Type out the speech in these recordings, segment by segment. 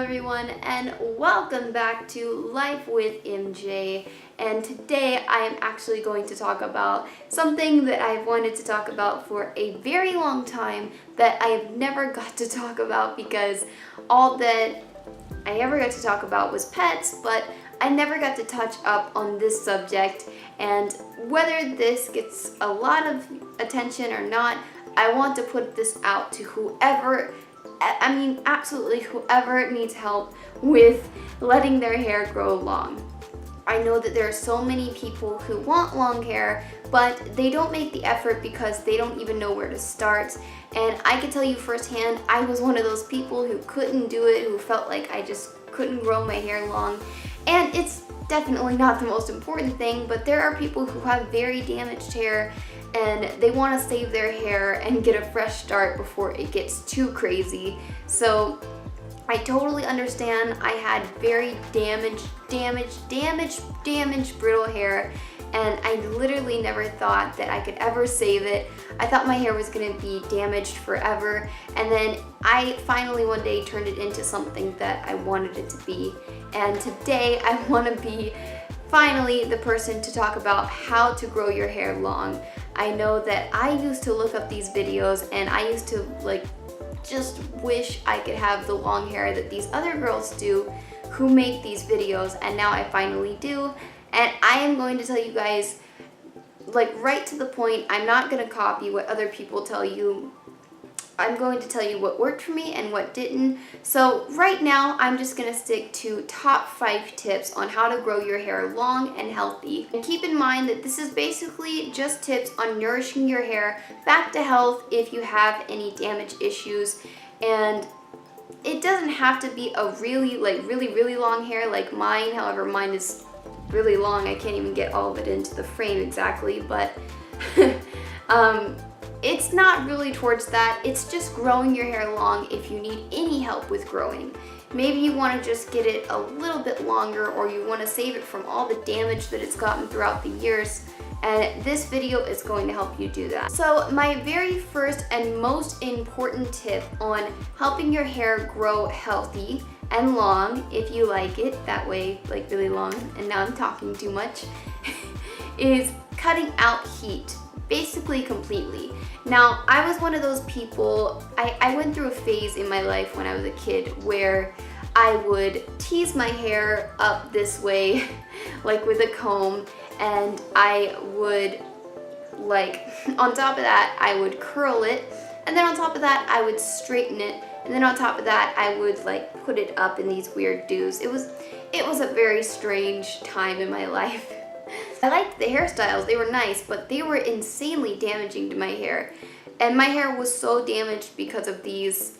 everyone, and welcome back to Life with MJ. And today I am actually going to talk about something that I've wanted to talk about for a very long time that I have never got to talk about because all that I ever got to talk about was pets, but I never got to touch up on this subject. And whether this gets a lot of attention or not, I want to put this out to whoever, absolutely whoever needs help with letting their hair grow long. I know that there are so many people who want long hair, but they don't make the effort because they don't even know where to start. And I can tell you firsthand, I was one of those people who couldn't do it, who felt like I just couldn't grow my hair long. And it's definitely not the most important thing, but there are people who have very damaged hair and they want to save their hair and get a fresh start before it gets too crazy. So I totally understand. I had very damaged brittle hair, and I literally never thought that I could ever save it. I thought my hair was gonna be damaged forever, and then I finally one day turned it into something that I wanted it to be. And today I want to be finally the person to talk about how to grow your hair long. I know that I used to look up these videos and I used to just wish I could have the long hair that these other girls do who make these videos, and now I finally do. And I am going to tell you guys, right to the point. I'm not going to copy what other people tell you. I'm going to tell you what worked for me and what didn't. So right now, I'm just going to stick to top 5 tips on how to grow your hair long and healthy. And keep in mind that this is basically just tips on nourishing your hair back to health if you have any damage issues. And it doesn't have to be a really long hair like mine. However, mine is really long. I can't even get all of it into the frame exactly, but it's not really towards that. It's just growing your hair long if you need any help with growing. Maybe you want to just get it a little bit longer, or you want to save it from all the damage that it's gotten throughout the years, and this video is going to help you do that. So my very first and most important tip on helping your hair grow healthy and long, if you like it that way, like really long, and now I'm talking too much, is cutting out heat. Basically completely. Now, I was one of those people, I went through a phase in my life when I was a kid where I would tease my hair up this way, like with a comb, and I would, on top of that, I would curl it, and then on top of that, I would straighten it, and then on top of that, I would put it up in these weird do's. It was a very strange time in my life. I liked the hairstyles, they were nice, but they were insanely damaging to my hair. And my hair was so damaged because of these.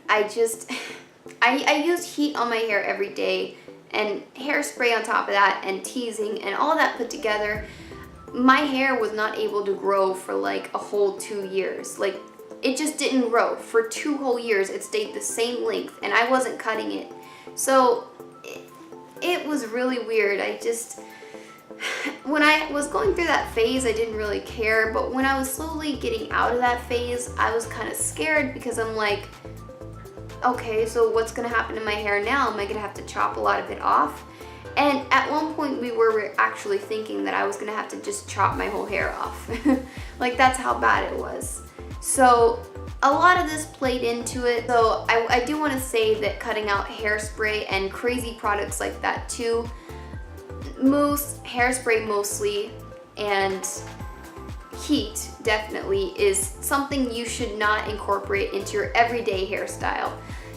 I used heat on my hair every day, and hairspray on top of that, and teasing, and all that put together. My hair was not able to grow for a whole 2 years. It just didn't grow. For 2 whole years, it stayed the same length, and I wasn't cutting it. So it was really weird. When I was going through that phase, I didn't really care, but when I was slowly getting out of that phase, I was kind of scared because I'm like, okay, so what's gonna happen to my hair now? Am I gonna have to chop a lot of it off? And at one point we were actually thinking that I was gonna have to just chop my whole hair off. That's how bad it was. So a lot of this played into it. So I do want to say that cutting out hairspray and crazy products like that too, mousse, hairspray mostly, and heat definitely is something you should not incorporate into your everyday hairstyle.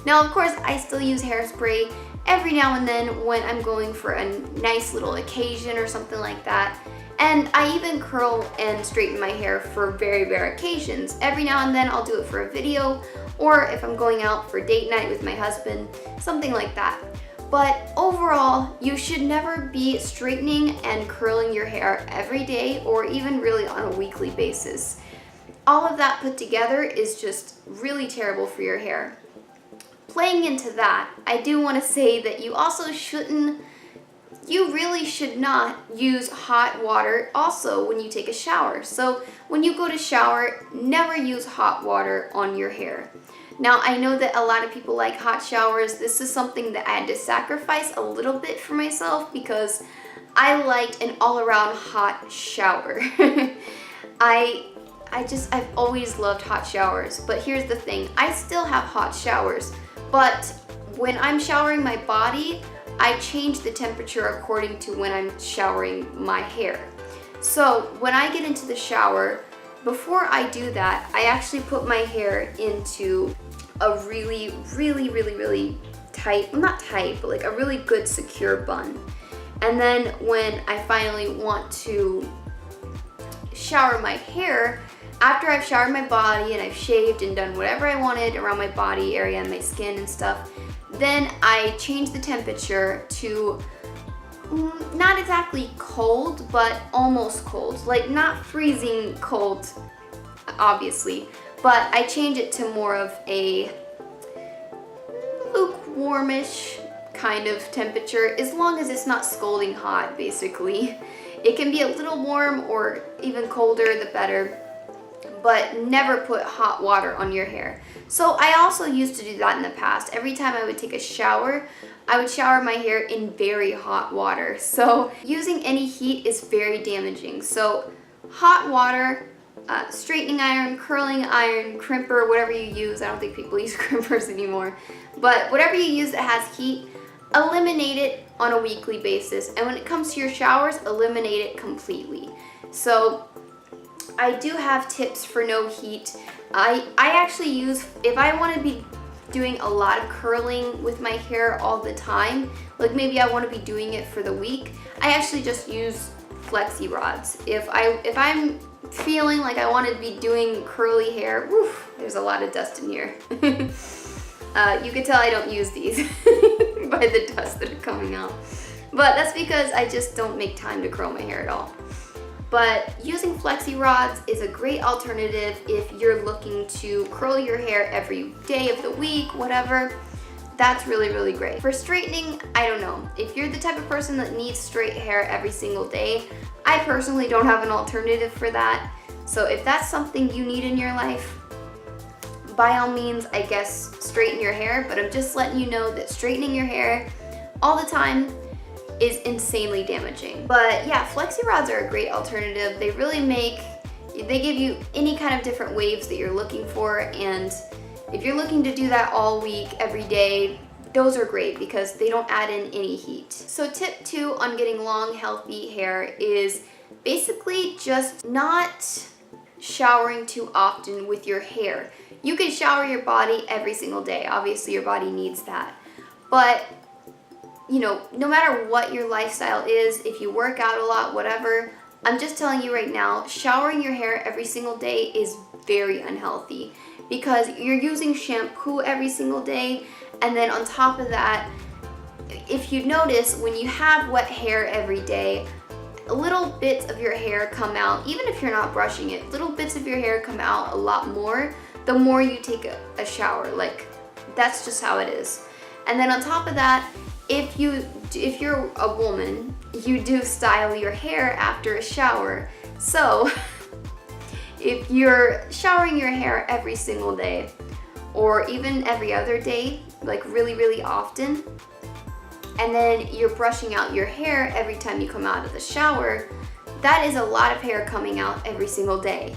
Now, of course, I still use hairspray every now and then when I'm going for a nice little occasion or something like that. And I even curl and straighten my hair for very rare occasions. Every now and then I'll do it for a video, or if I'm going out for date night with my husband, something like that. But overall, you should never be straightening and curling your hair every day, or even really on a weekly basis. All of that put together is just really terrible for your hair. Playing into that, I do want to say that you really should not use hot water also when you take a shower. So when you go to shower, never use hot water on your hair. Now, I know that a lot of people like hot showers. This is something that I had to sacrifice a little bit for myself because I liked an all-around hot shower. I've always loved hot showers, but here's the thing, I still have hot showers, but when I'm showering my body, I change the temperature according to when I'm showering my hair. So when I get into the shower, before I do that, I actually put my hair into a really tight, well, not tight, but like a really good secure bun. And then when I finally want to shower my hair, after I've showered my body and I've shaved and done whatever I wanted around my body area and my skin and stuff, then I change the temperature to not exactly cold, but almost cold. Like not freezing cold, obviously, but I change it to more of a lukewarmish kind of temperature, as long as it's not scalding hot, basically. It can be a little warm or even colder, the better, but never put hot water on your hair. So I also used to do that in the past. Every time I would take a shower, I would shower my hair in very hot water. So using any heat is very damaging. So hot water, straightening iron, curling iron, crimper, whatever you use. I don't think people use crimpers anymore. But whatever you use that has heat, eliminate it on a weekly basis. And when it comes to your showers, eliminate it completely. So I do have tips for no heat. I actually use, if I want to be doing a lot of curling with my hair all the time, like maybe I want to be doing it for the week, I actually just use flexi rods. If I'm feeling like I want to be doing curly hair, woof, there's a lot of dust in here. You can tell I don't use these by the dust that are coming out. But that's because I just don't make time to curl my hair at all. But using flexi rods is a great alternative if you're looking to curl your hair every day of the week, whatever. That's really great. For straightening, I don't know. If you're the type of person that needs straight hair every single day, I personally don't have an alternative for that. So if that's something you need in your life, by all means, I guess, straighten your hair. But I'm just letting you know that straightening your hair all the time is insanely damaging. But yeah, flexi rods are a great alternative. They give you any kind of different waves that you're looking for, and if you're looking to do that all week, every day, those are great because they don't add in any heat. So tip 2 on getting long, healthy hair is basically just not showering too often with your hair. You can shower your body every single day. Obviously, your body needs that. But you know, no matter what your lifestyle is, if you work out a lot, whatever, I'm just telling you right now, showering your hair every single day is very unhealthy because you're using shampoo every single day, and then on top of that, if you notice, when you have wet hair every day, little bits of your hair come out, even if you're not brushing it, little bits of your hair come out a lot more the more you take a shower. Like, that's just how it is. And then on top of that, if you're a woman, you do style your hair after a shower. So if you're showering your hair every single day, or even every other day, like really often, and then you're brushing out your hair every time you come out of the shower, that is a lot of hair coming out every single day.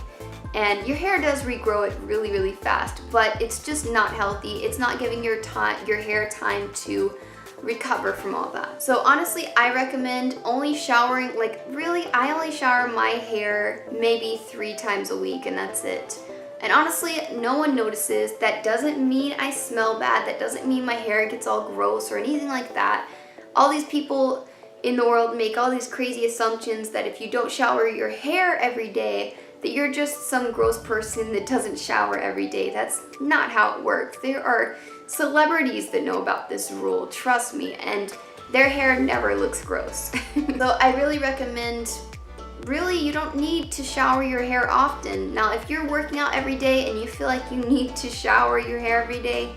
And your hair does regrow it really fast, but it's just not healthy. It's not giving your hair time to recover from all that. So honestly, I recommend only showering, like really, I only shower my hair maybe 3 times a week, and that's it. And honestly, no one notices. That doesn't mean I smell bad. That doesn't mean my hair gets all gross or anything like that. All these people in the world make all these crazy assumptions that if you don't shower your hair every day, that you're just some gross person that doesn't shower every day. That's not how it works. There are celebrities that know about this rule, trust me, and their hair never looks gross. So I really recommend, you don't need to shower your hair often. Now, if you're working out every day and you feel like you need to shower your hair every day,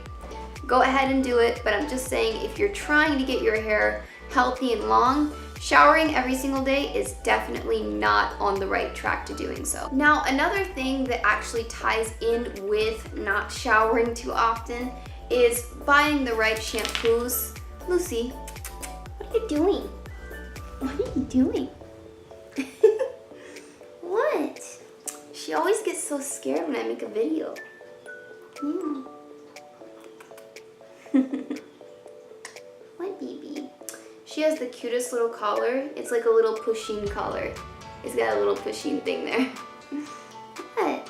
go ahead and do it. But I'm just saying, if you're trying to get your hair healthy and long, Showering every single day is definitely not on the right track to doing so. Now, another thing that actually ties in with not showering too often is buying the right shampoos. Lucy, what are you doing? What are you doing? What? She always gets so scared when I make a video. Yeah. What, baby? She has the cutest little collar. It's like a little pushing collar. It's got a little pushing thing there. What?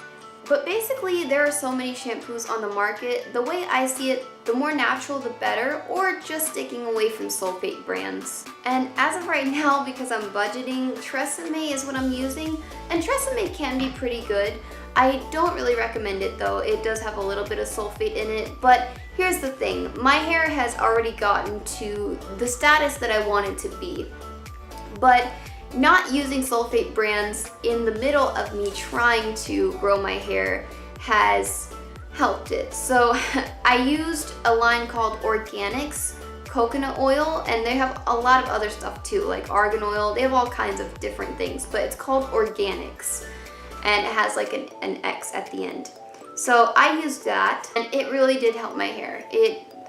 But basically, there are so many shampoos on the market. The way I see it, the more natural the better, or just sticking away from sulfate brands. And as of right now, because I'm budgeting, TRESemmé is what I'm using, and TRESemmé can be pretty good. I don't really recommend it though. It does have a little bit of sulfate in it, but here's the thing. My hair has already gotten to the status that I want it to be. But not using sulfate brands in the middle of me trying to grow my hair has helped it. So I used a line called Organics coconut oil, and they have a lot of other stuff too, like argan oil. They have all kinds of different things, but it's called Organics, and it has like an X at the end. So I used that, and it really did help my hair.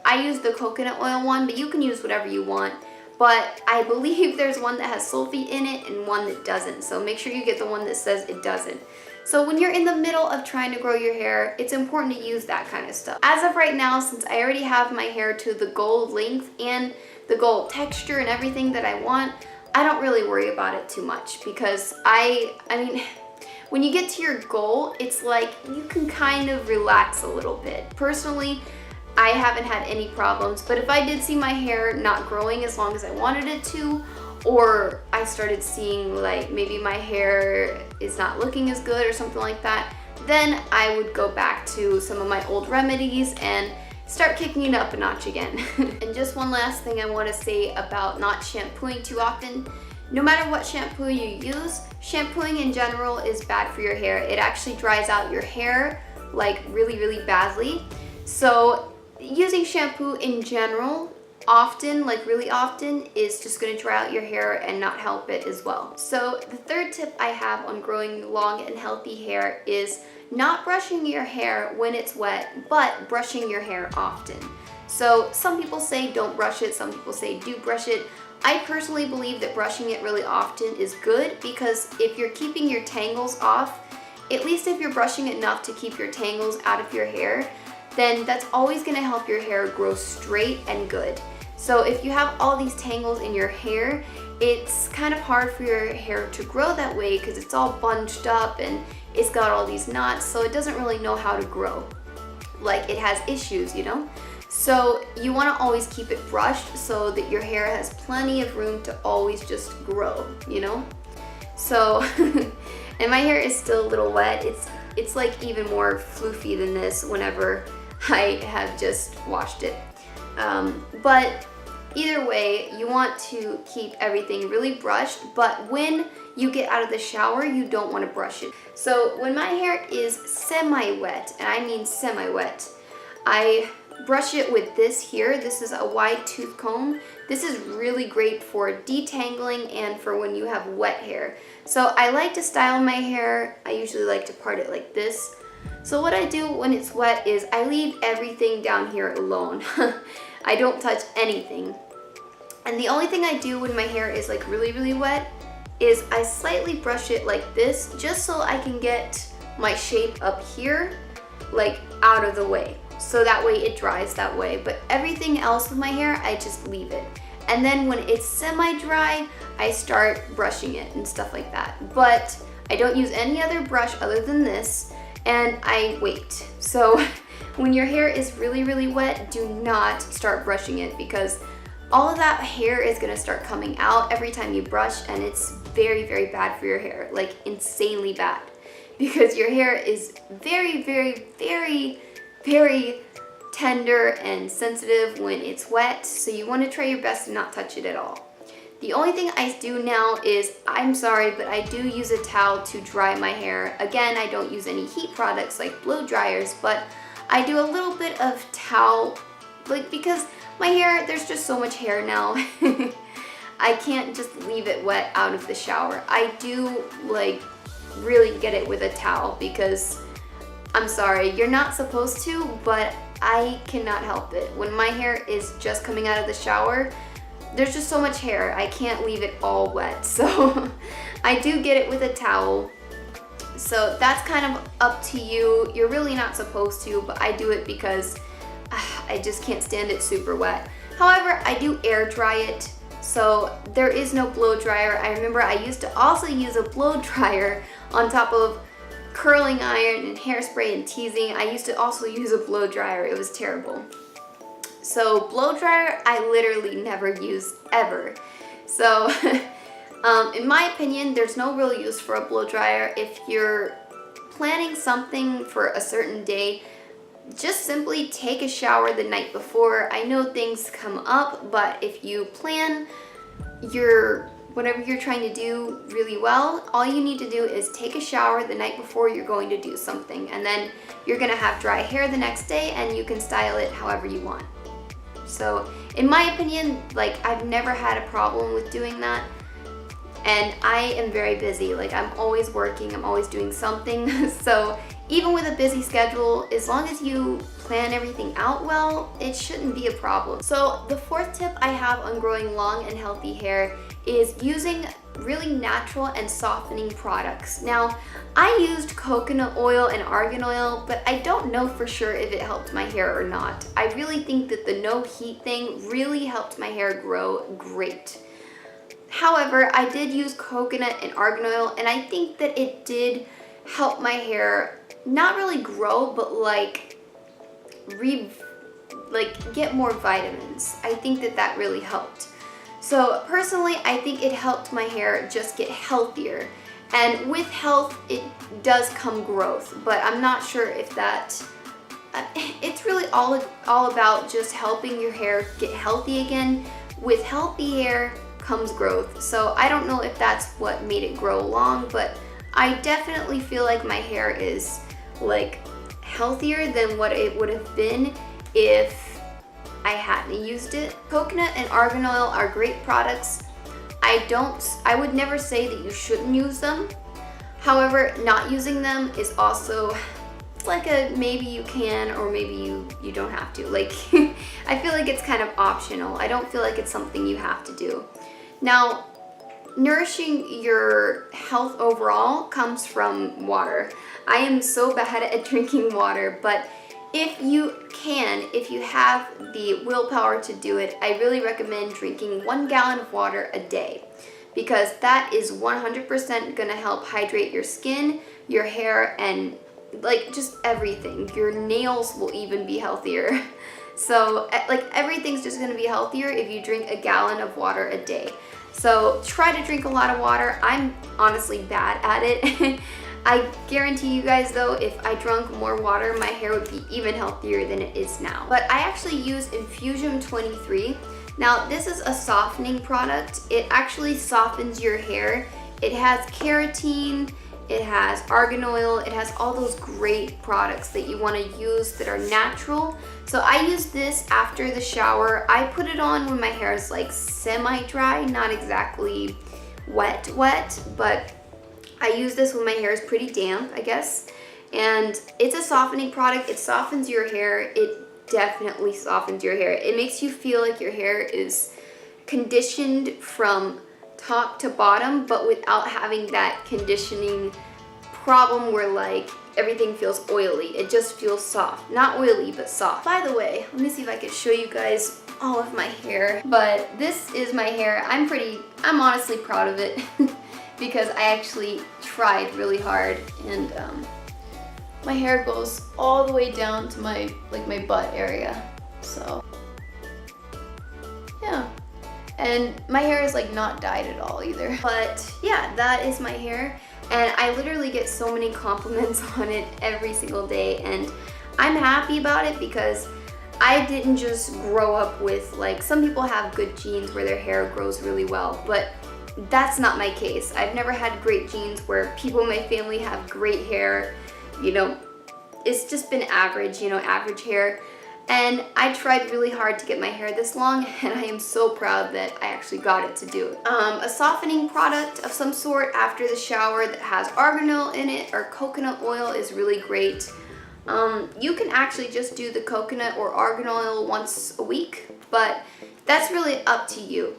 I used the coconut oil one, but you can use whatever you want. But I believe there's one that has sulfate in it and one that doesn't. So make sure you get the one that says it doesn't. So when you're in the middle of trying to grow your hair, it's important to use that kind of stuff. As of right now, since I already have my hair to the goal length and the goal texture and everything that I want, I don't really worry about it too much, because I mean, when you get to your goal, it's like you can kind of relax a little bit. Personally, I haven't had any problems, but if I did see my hair not growing as long as I wanted it to, or I started seeing like maybe my hair is not looking as good or something like that, then I would go back to some of my old remedies and start kicking it up a notch again. And just one last thing I want to say about not shampooing too often. No matter what shampoo you use, shampooing in general is bad for your hair. It actually dries out your hair like really, really badly. So using shampoo in general often, like really often, is just going to dry out your hair and not help it as well. So the third tip I have on growing long and healthy hair is not brushing your hair when it's wet, but brushing your hair often. So some people say don't brush it, some people say do brush it. I personally believe that brushing it really often is good, because if you're keeping your tangles off, at least if you're brushing it enough to keep your tangles out of your hair, then that's always going to help your hair grow straight and good. So if you have all these tangles in your hair, it's kind of hard for your hair to grow that way, because it's all bunched up and it's got all these knots, so it doesn't really know how to grow. Like, it has issues, you know? So you want to always keep it brushed so that your hair has plenty of room to always just grow, you know? So, and my hair is still a little wet. It's like even more floofy than this whenever I have just washed it. But either way, you want to keep everything really brushed, but when you get out of the shower, you don't want to brush it. So when my hair is semi-wet, and I mean semi-wet, I brush it with this here. This is a wide tooth comb. This is really great for detangling and for when you have wet hair. So I like to style my hair. I usually like to part it like this. So what I do when it's wet is I leave everything down here alone. I don't touch anything. And the only thing I do when my hair is like really, really wet is I slightly brush it like this, just so I can get my shape up here like out of the way. So that way it dries that way. But everything else with my hair, I just leave it. And then when it's semi-dry, I start brushing it and stuff like that. But I don't use any other brush other than this, and I wait. So when your hair is really, really wet, do not start brushing it, because all of that hair is gonna start coming out every time you brush, and it's very, very bad for your hair, like insanely bad, because your hair is very, very, very, very tender and sensitive when it's wet, so you want to try your best to not touch it at all. The only thing I do now is, I'm sorry, but I do use a towel to dry my hair. Again, I don't use any heat products like blow dryers, but I do a little bit of towel, like, because my hair, there's just so much hair now. I can't just leave it wet out of the shower. I do like really get it with a towel because I'm sorry, you're not supposed to, but I cannot help it. When my hair is just coming out of the shower, there's just so much hair. I can't leave it all wet. So I do get it with a towel. So that's kind of up to you. You're really not supposed to, but I do it because I just can't stand it super wet. However, I do air dry it. So there is no blow dryer. I remember I used to also use a blow dryer on top of curling iron and hairspray and teasing. I used to also use a blow dryer. It was terrible. So blow dryer, I literally never use ever. So in my opinion, there's no real use for a blow dryer. If you're planning something for a certain day, just simply take a shower the night before. I know things come up, but if you plan whatever you're trying to do really well, all you need to do is take a shower the night before you're going to do something, and then you're gonna have dry hair the next day and you can style it however you want. So in my opinion, like, I've never had a problem with doing that. And I am very busy. Like, I'm always working, I'm always doing something. So even with a busy schedule, as long as you plan everything out well, it shouldn't be a problem. So the fourth tip I have on growing long and healthy hair is using really natural and softening products. Now, I used coconut oil and argan oil, but I don't know for sure if it helped my hair or not. I really think that the no heat thing really helped my hair grow great. However, I did use coconut and argan oil, and I think that it did help my hair not really grow, but like get more vitamins. I think that that really helped. So personally, I think it helped my hair just get healthier. And with health, it does come growth, but I'm not sure if that, it's really all about just helping your hair get healthy again. With healthy hair comes growth. So I don't know if that's what made it grow long, but I definitely feel like my hair is like healthier than what it would have been if I hadn't used it. Coconut and argan oil are great products. I would never say that you shouldn't use them. However, not using them is also like a maybe you can or maybe you don't have to. Like, I feel like it's kind of optional. I don't feel like it's something you have to do. Now, nourishing your health overall comes from water. I am so bad at drinking water, but if you have the willpower to do it, I really recommend drinking 1 gallon of water a day, because that is 100% gonna help hydrate your skin, your hair, and like just everything. Your nails will even be healthier. So like everything's just gonna be healthier if you drink 1 gallon of water a day. So try to drink a lot of water. I'm honestly bad at it. I guarantee you guys though, if I drank more water, my hair would be even healthier than it is now. But I actually use Infusium 23. Now this is a softening product. It actually softens your hair. It has keratin, it has argan oil, it has all those great products that you want to use that are natural. So I use this after the shower. I put it on when my hair is like semi-dry, not exactly wet, but I use this when my hair is pretty damp, I guess. And it's a softening product. It softens your hair. It definitely softens your hair. It makes you feel like your hair is conditioned from top to bottom, but without having that conditioning problem where like everything feels oily. It just feels soft. Not oily, but soft. By the way, let me see if I can show you guys all of my hair. But this is my hair. I'm honestly proud of it. Because I actually tried really hard, and my hair goes all the way down to my butt area. So yeah, and my hair is like not dyed at all either. But yeah, that is my hair, and I literally get so many compliments on it every single day, and I'm happy about it because I didn't just grow up with, like, some people have good genes where their hair grows really well, but that's not my case. I've never had great genes where people in my family have great hair. You know, it's just been average, average hair. And I tried really hard to get my hair this long, and I am so proud that I actually got it to do it. A softening product of some sort after the shower that has argan oil in it or coconut oil is really great. You can actually just do the coconut or argan oil once a week, but that's really up to you.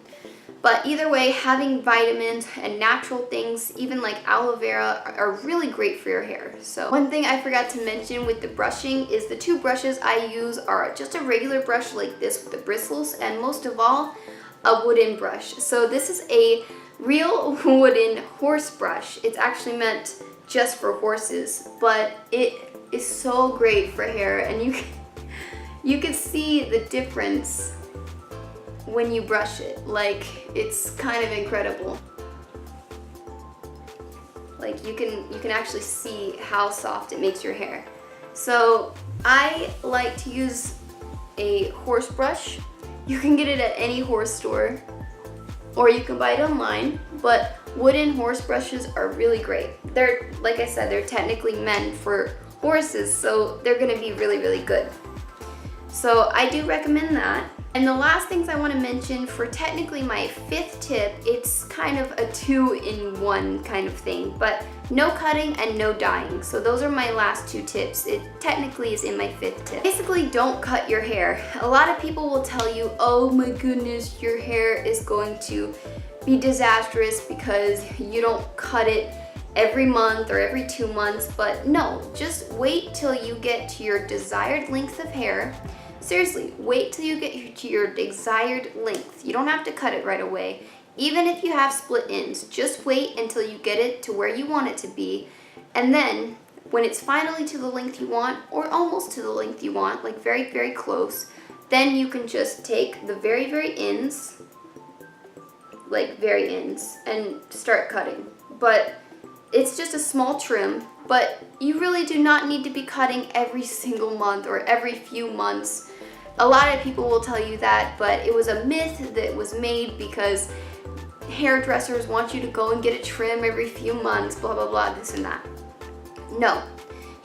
But either way, having vitamins and natural things, even like aloe vera, are really great for your hair. So one thing I forgot to mention with the brushing is the two brushes I use are just a regular brush like this with the bristles, and most of all, a wooden brush. So this is a real wooden horse brush. It's actually meant just for horses, but it is so great for hair, and you can see the difference when you brush it. Like, it's kind of incredible. Like, you can actually see how soft it makes your hair. So I like to use a horse brush. You can get it at any horse store, or you can buy it online, but wooden horse brushes are really great. They're, like I said, they're technically meant for horses, so they're gonna be really, really good. So I do recommend that. And the last things I want to mention for technically my fifth tip, it's kind of a 2-in-1 kind of thing, but no cutting and no dyeing. So those are my last two tips. It technically is in my fifth tip. Basically, don't cut your hair. A lot of people will tell you, oh my goodness, your hair is going to be disastrous because you don't cut it every month or every 2 months, but no, just wait till you get to your desired length of hair. Seriously, wait till you get to your desired length. You don't have to cut it right away. Even if you have split ends, just wait until you get it to where you want it to be. And then when it's finally to the length you want, or almost to the length you want, like very, very close, then you can just take the very, very ends, like very ends, and start cutting. But it's just a small trim, but you really do not need to be cutting every single month or every few months. A lot of people will tell you that, but it was a myth that was made because hairdressers want you to go and get a trim every few months, blah, blah, blah, this and that. No,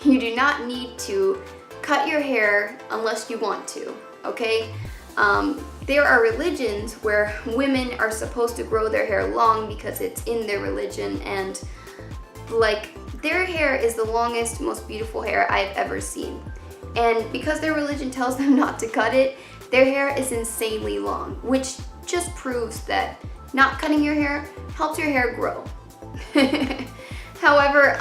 you do not need to cut your hair unless you want to, okay? There are religions where women are supposed to grow their hair long because it's in their religion, and like, their hair is the longest, most beautiful hair I've ever seen. And because their religion tells them not to cut it, their hair is insanely long, which just proves that not cutting your hair helps your hair grow. However,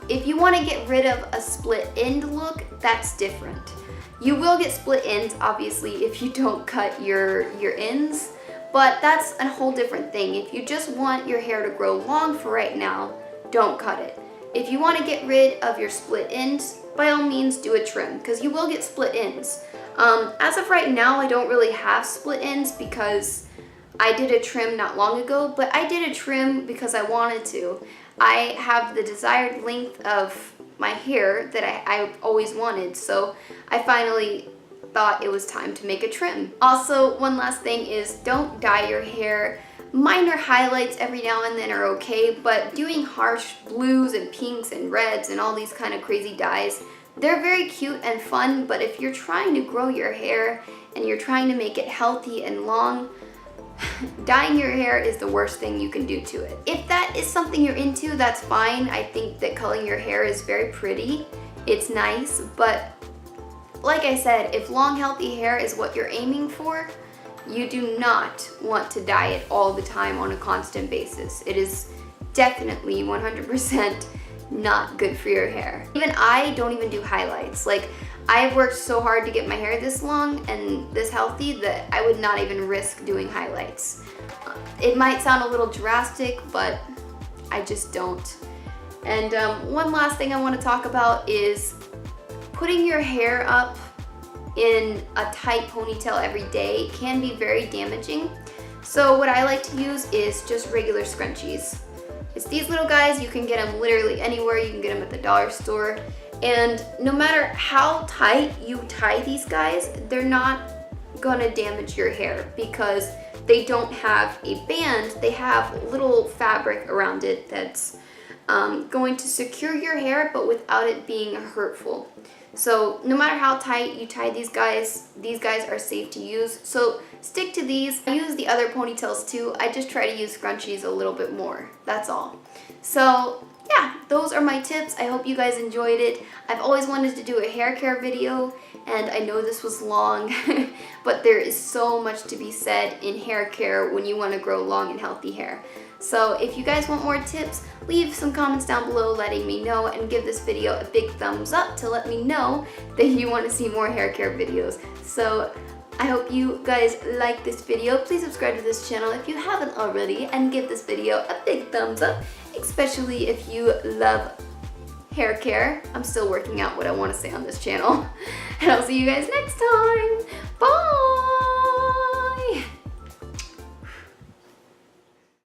if you want to get rid of a split end look, that's different. You will get split ends, obviously, if you don't cut your ends, but that's a whole different thing. If you just want your hair to grow long for right now, don't cut it. If you want to get rid of your split ends, by all means do a trim, because you will get split ends. As of right now, I don't really have split ends because I did a trim not long ago, but I did a trim because I wanted to. I have the desired length of my hair that I always wanted, so I finally thought it was time to make a trim. Also, one last thing is don't dye your hair. Minor highlights every now and then are okay, but doing harsh blues and pinks and reds and all these kind of crazy dyes, they're very cute and fun, but if you're trying to grow your hair and you're trying to make it healthy and long, dyeing your hair is the worst thing you can do to it. If that is something you're into, that's fine. I think that coloring your hair is very pretty. It's nice, but like I said, if long, healthy hair is what you're aiming for, you do not want to dye it all the time on a constant basis. It is definitely 100% not good for your hair. Even I don't even do highlights. Like, I've worked so hard to get my hair this long and this healthy that I would not even risk doing highlights. It might sound a little drastic, but I just don't. And one last thing I want to talk about is putting your hair up in a tight ponytail every day can be very damaging. So what I like to use is just regular scrunchies. It's these little guys. You can get them literally anywhere. You can get them at the dollar store. And no matter how tight you tie these guys, they're not gonna damage your hair because they don't have a band. They have little fabric around it that's going to secure your hair, but without it being hurtful. So no matter how tight you tie these guys are safe to use. So stick to these. I use the other ponytails too. I just try to use scrunchies a little bit more. That's all. So yeah, those are my tips. I hope you guys enjoyed it. I've always wanted to do a hair care video, and I know this was long, but there is so much to be said in hair care when you want to grow long and healthy hair. So if you guys want more tips, leave some comments down below letting me know, and give this video a big thumbs up to let me know that you want to see more hair care videos. So I hope you guys like this video. Please subscribe to this channel if you haven't already, and give this video a big thumbs up, especially if you love hair care. I'm still working out what I want to say on this channel. And I'll see you guys next time. Bye!